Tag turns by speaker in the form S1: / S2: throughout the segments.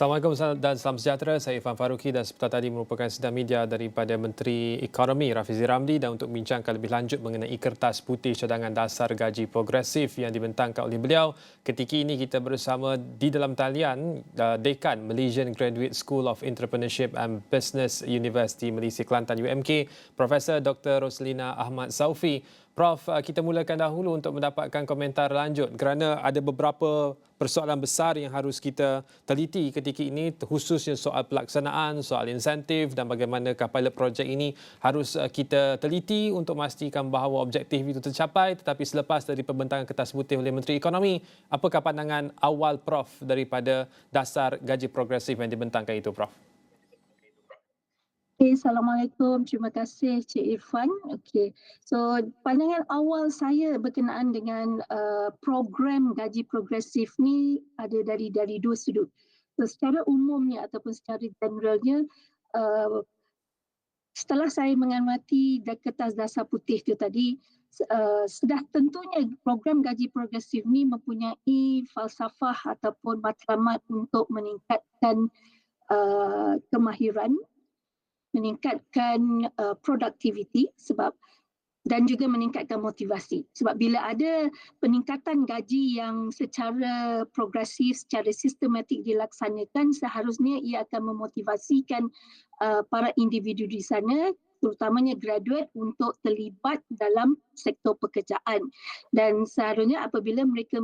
S1: Assalamualaikum dan salam sejahtera. Saya Irfan Faruqi dan sebentar tadi merupakan sidang media daripada Menteri Ekonomi Rafizi Ramli dan untuk membincangkan lebih lanjut mengenai kertas putih cadangan dasar gaji progresif yang dibentangkan oleh beliau. Ketika ini kita bersama di dalam talian Dekan Malaysian Graduate School of Entrepreneurship and Business University Malaysia Kelantan UMK, Profesor Dr. Roslina Ahmad Saufi. Prof, kita mulakan dahulu untuk mendapatkan komentar lanjut kerana ada beberapa persoalan besar yang harus kita teliti ketika ini, khususnya soal pelaksanaan, soal insentif dan bagaimanakah pilot project ini harus kita teliti untuk memastikan bahawa objektif itu tercapai. Tetapi selepas dari pembentangan kertas putih oleh Menteri Ekonomi, apakah pandangan awal Prof daripada dasar gaji progresif yang dibentangkan itu, Prof?
S2: Okay, Assalamualaikum. Terima kasih Cik Irfan. Okay. So pandangan awal saya berkenaan dengan program gaji progresif ni ada dari dua sudut. So secara umumnya ataupun secara generalnya setelah saya mengamati kertas dasar putih itu tadi, sudah tentunya program gaji progresif ni mempunyai falsafah ataupun matlamat untuk meningkatkan kemahiran, meningkatkan produktiviti dan juga meningkatkan motivasi. Sebab bila ada peningkatan gaji yang secara progresif, secara sistematik dilaksanakan, seharusnya ia akan memotivasikan para individu di sana, terutamanya graduate, untuk terlibat dalam sektor pekerjaan. Dan seharusnya apabila mereka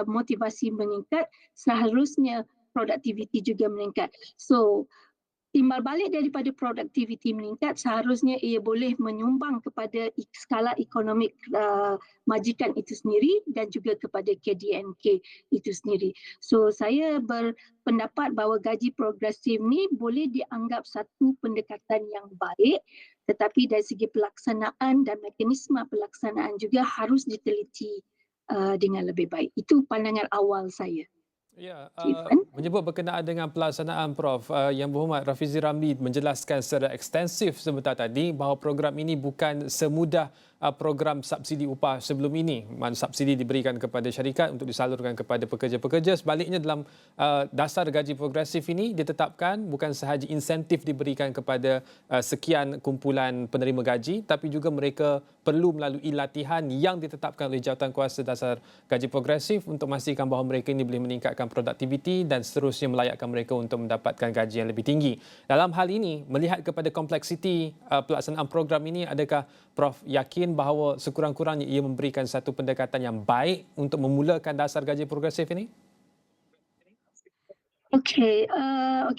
S2: motivasi meningkat, seharusnya produktiviti juga meningkat. So timbal balik daripada produktiviti meningkat, seharusnya ia boleh menyumbang kepada skala ekonomi majikan itu sendiri dan juga kepada KDNK itu sendiri. So saya berpendapat bahawa gaji progresif ni boleh dianggap satu pendekatan yang baik, tetapi dari segi pelaksanaan dan mekanisme pelaksanaan juga harus diteliti dengan lebih baik. Itu pandangan awal saya.
S1: Ya, menyebut berkenaan dengan pelaksanaan, Prof, Yang Berhormat Rafizi Ramli menjelaskan secara ekstensif sebentar tadi bahawa program ini bukan semudah program subsidi upah sebelum ini. Subsidi diberikan kepada syarikat untuk disalurkan kepada pekerja-pekerja. Sebaliknya dalam dasar gaji progresif ini ditetapkan bukan sahaja insentif diberikan kepada sekian kumpulan penerima gaji, tapi juga mereka perlu melalui latihan yang ditetapkan oleh Jawatankuasa Dasar Gaji Progresif untuk memastikan bahawa mereka ini boleh meningkatkan produktiviti dan seterusnya melayakkan mereka untuk mendapatkan gaji yang lebih tinggi. Dalam hal ini, melihat kepada kompleksiti pelaksanaan program ini, adakah Prof yakin bahawa sekurang-kurangnya ia memberikan satu pendekatan yang baik untuk memulakan dasar gaji progresif ini?
S2: Okey,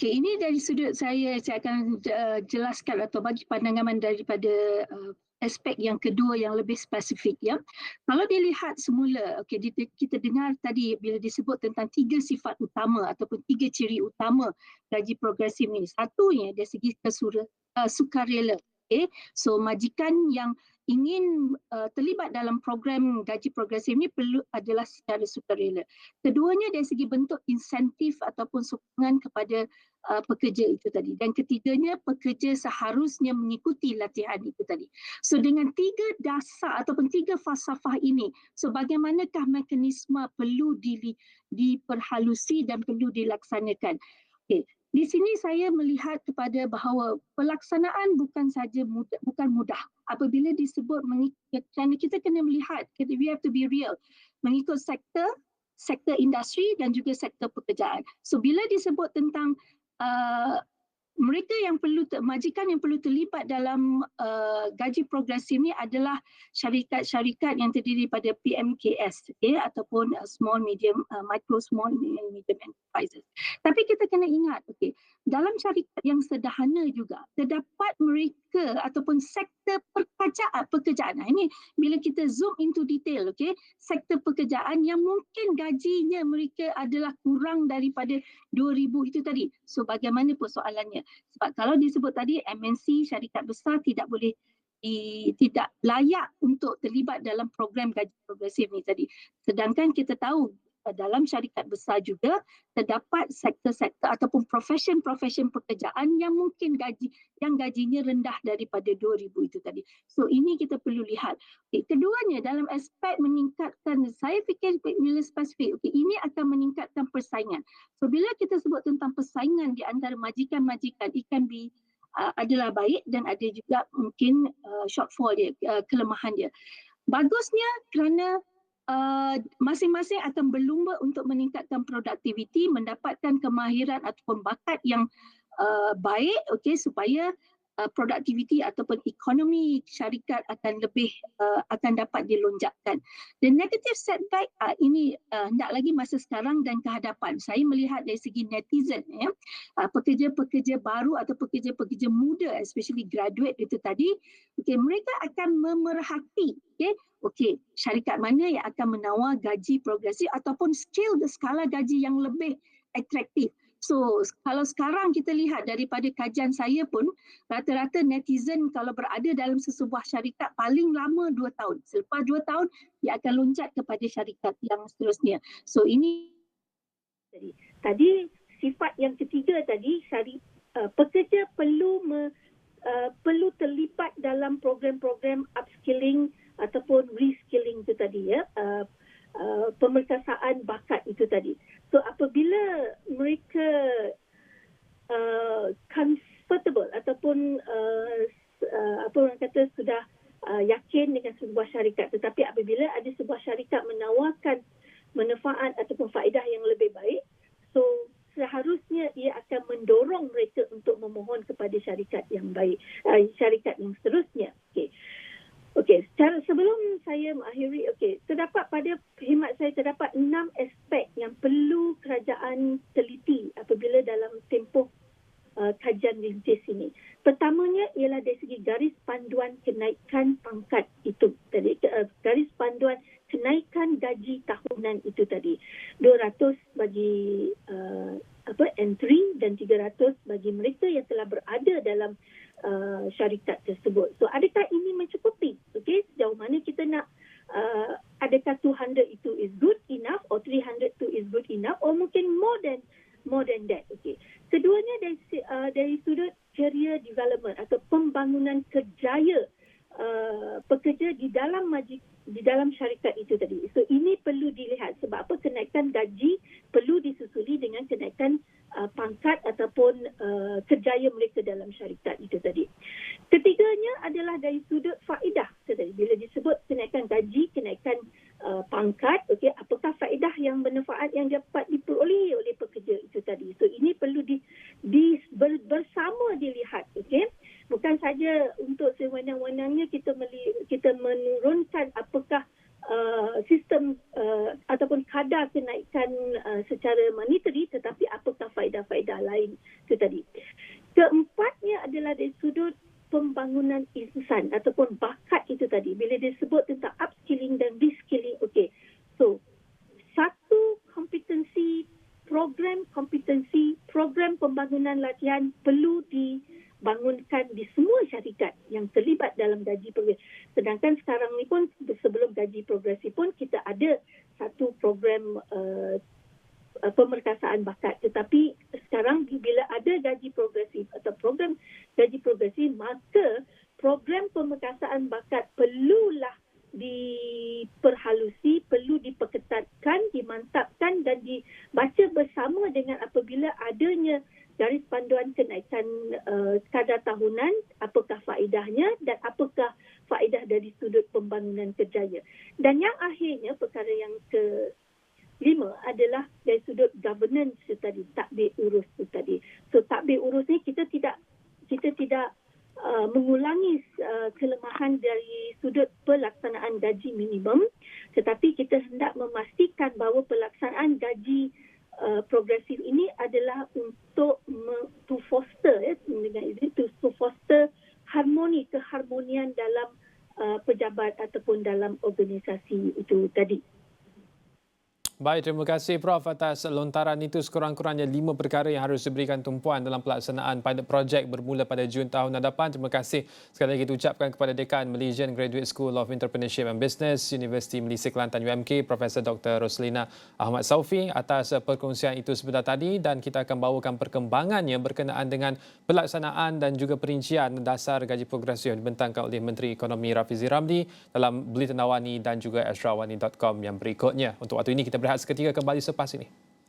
S2: ini dari sudut saya akan jelaskan atau bagi pandangan daripada aspek yang kedua yang lebih spesifik, ya. Kalau dilihat semula, kita dengar tadi bila disebut tentang 3 sifat utama ataupun 3 ciri utama gaji progresif ni. Satunya dari segi sukarela. So majikan yang ingin terlibat dalam program gaji progresif ini perlu adalah secara sukarela. Keduanya dari segi bentuk insentif ataupun sokongan kepada pekerja itu tadi. Dan ketiganya, pekerja seharusnya mengikuti latihan itu tadi. So dengan 3 dasar ataupun 3 falsafah ini, so bagaimanakah mekanisme perlu diperhalusi dan perlu dilaksanakan? Okay. Di sini saya melihat kepada bahawa pelaksanaan bukan mudah. Apabila disebut kerana kita kena melihat, we have to be real, mengikut sektor industri dan juga sektor pekerjaan. So bila disebut tentang mereka yang majikan yang perlu terlibat dalam gaji progresif ini adalah syarikat-syarikat yang terdiri pada PMKS, ataupun micro, small, medium enterprises. Tapi kita kena ingat, dalam syarikat yang sederhana juga terdapat mereka ataupun sektor pekerjaan. Ini bila kita zoom into detail, sektor pekerjaan yang mungkin gajinya mereka adalah kurang daripada 2,000 itu tadi. So bagaimana persoalannya? Sebab kalau disebut tadi MNC, syarikat besar tidak layak untuk terlibat dalam program gaji progresif ni tadi. Sedangkan kita tahu dalam syarikat besar juga terdapat sektor-sektor ataupun profession pekerjaan yang mungkin gajinya rendah daripada 2,000 itu tadi. So ini kita perlu lihat. Okay, keduanya dalam aspek meningkatkan, saya fikir bila spesifik, ini akan meningkatkan persaingan. So bila kita sebut tentang persaingan di antara majikan-majikan, it can be adalah baik dan ada juga mungkin shortfall dia, kelemahan dia. Bagusnya kerana masing-masing akan berlumba untuk meningkatkan produktiviti, mendapatkan kemahiran ataupun bakat yang baik, supaya produktiviti ataupun ekonomi syarikat akan lebih akan dapat dilonjakkan. The negative setback ini hendak lagi masa sekarang dan ke hadapan. Saya melihat dari segi netizen, pekerja-pekerja baru atau pekerja-pekerja muda, especially graduate itu tadi, mereka akan memerhati, syarikat mana yang akan menawar gaji progresif ataupun skala gaji yang lebih atraktif. So kalau sekarang kita lihat daripada kajian saya pun, rata-rata netizen kalau berada dalam sesebuah syarikat paling lama 2 tahun. Selepas 2 tahun, dia akan loncat kepada syarikat yang seterusnya. So ini
S3: tadi sifat yang ketiga tadi, pekerja perlu terlibat dalam program-program upskilling ataupun reskilling itu tadi, pemerkasaan bakat itu tadi. So apabila mereka comfortable ataupun apa orang kata sudah yakin dengan sebuah syarikat, tetapi apabila ada sebuah syarikat menawarkan manfaat ataupun faedah yang lebih baik, so seharusnya ia akan mendorong mereka untuk memohon kepada syarikat yang baik, syarikat yang seterusnya. Okey, sebelum saya mengakhiri, terdapat pada khidmat saya terdapat 6 aspek yang perlu kerajaan teliti apabila dalam tempoh kajian rintis ini. Pertamanya ialah dari segi garis panduan kenaikan pangkat itu tadi, garis panduan kenaikan gaji tahunan itu tadi. 200 bagi entry dan 300 bagi mereka yang telah berada dalam syarikat tersebut. So adakah ini mencukupi? Sejauh mana kita nak, adakah 200 itu is good enough or 300 itu is good enough or mungkin more than that. Keduanya dari sudut career development atau pembangunan kerjaya pekerja di dalam syarikat itu tadi. So ini perlu dilihat sebab apa kenaikan gaji perlu disusuli dengan kenaikan pangkat ataupun kerjaya mereka dalam syarikat itu tadi. Ketiganya adalah dari sudut faedah tadi. Bila disebut kenaikan gaji, kenaikan pangkat, apakah faedah yang bermanfaat yang dapat diperoleh oleh pekerja itu tadi. So ini perlu bersama dilihat, bukan saja untuk sewenang-wenangnya kita menurunkan apakah sistem ataupun kadar kenaikan secara monetary, tetapi apakah faedah-faedah lain itu tadi. Keempatnya adalah dari sudut pembangunan insan ataupun bakat itu tadi. Bila disebut tentang upskilling dan reskilling, so satu program pembangunan latihan perlu dibangunkan di semua syarikat yang terlibat dalam gaji progresif. Sedangkan sekarang ni pun, sebelum gaji progresif pun, kita ada satu program pemerkasaan bakat. Tetapi sekarang bila ada gaji progresif atau program gaji progresif, maka program pemerkasaan bakat perlulah diperhalusi, perlu diperketatkan, dimantapkan dan dibaca bersama dengan apabila adanya garis panduan kenaikan kadar tahunan, apakah faedahnya dan apakah faedah dari sudut pembangunan kerjaya. Dan yang akhirnya, perkara yang kelima adalah dari sudut governance tadi, tadbir urus itu tadi. So tadbir urus ni kita tidak mengulangi kelemahan dari sudut pelaksanaan gaji minimum, tetapi kita hendak memastikan bahawa pelaksanaan gaji progresif ini adalah untuk to foster to foster keharmonian dalam pejabat ataupun dalam organisasi itu tadi.
S1: Baik, terima kasih Prof atas lontaran itu. Sekurang-kurangnya 5 perkara yang harus diberikan tumpuan dalam pelaksanaan pilot project bermula pada Jun tahun hadapan. Terima kasih sekali lagi diucapkan kepada Dekan Malaysian Graduate School of Entrepreneurship and Business, Universiti Malaysia Kelantan UMK, Profesor Dr. Roslina Ahmad Saufi atas perkongsian itu sebentar tadi, dan kita akan bawakan perkembangannya berkenaan dengan pelaksanaan dan juga perincian dasar gaji progresif yang dibentangkan oleh Menteri Ekonomi Rafizi Ramli dalam Bulletin Awani dan juga astrawani.com yang berikutnya. Untuk waktu ini kita berehat seketika, kembali selepas ini.